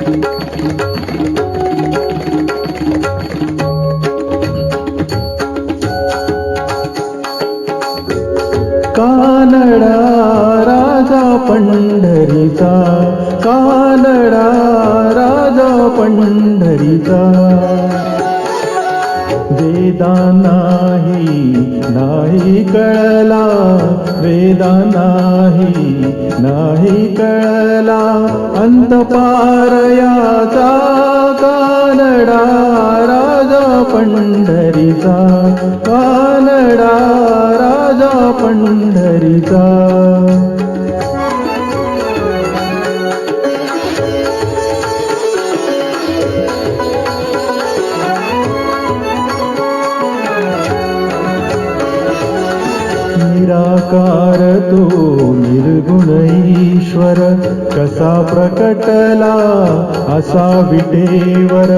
कानडा राजा पंढरीचा, कानडा राजा पंढरीचा. वेदा नाही कळला, वेदा नाही कळला अंतपारयाचा. कानडा राजा पंढरीचा, कानडा राजा पंढरीचा. निराकार तो निर्गुण ईश्वर, कसा प्रकटला असा विटेवर.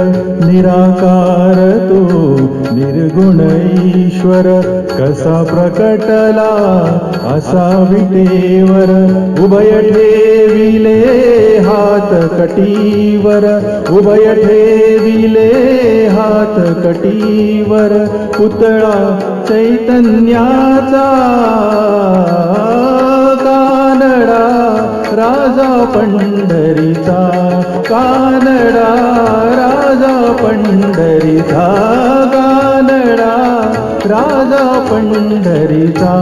निराकार तो निर्गुण ईश्वर, कसा प्रकटला असा विटेवर. उभय ठेविले हात कटीवर, उभय ठेविले हात कटीवर. पुतळा चैतन्याचा, कानडा राजा पंढरीचा, कानडा राजा पंढरीचा, कानडा राजा पंढरीचा.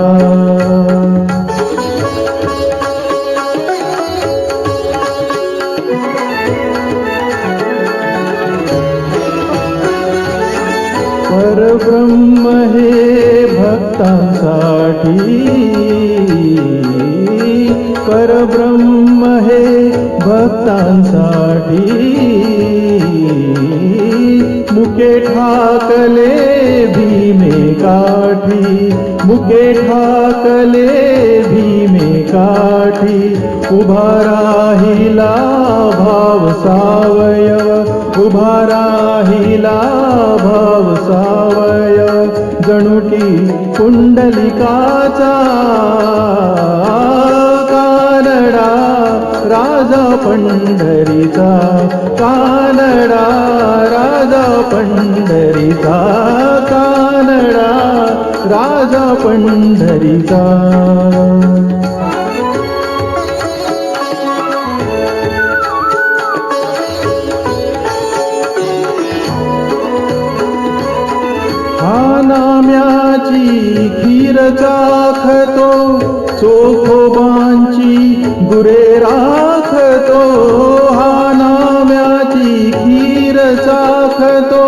परब्रह्म हे भक्तांसाठी, परब्रह्म हे भक्तांसाठी. मुके ठाकले भीमे काठी, मुके ठाकले भीमे काठी. उभा राहिला भाव सावयव, उभा राहिला भाव सावयव. जणू की कुंडलिकाचा, कानडा राजा पंढरीचा, कानडा राजा पंढरीचा, कानडा राजा पंढरीचा. नाम्याची खीर चाखतो, चोखोबांची गुरे राखतो. हा नाम्याची खीर चाखतो,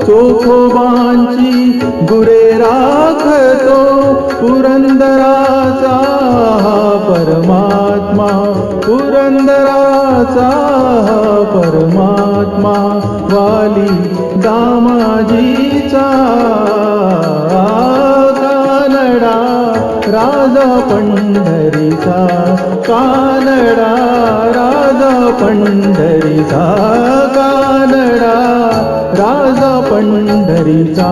चोखोबांची गुरे राखतो. पुरंदराचा हा परमात्मा, पुरंदराचा हा परमात्मा. वाली दामाजीचा, कानडा राजा पंढरीचा, कानडा राजा पंढरीचा, कानडा राजा पंढरीचा.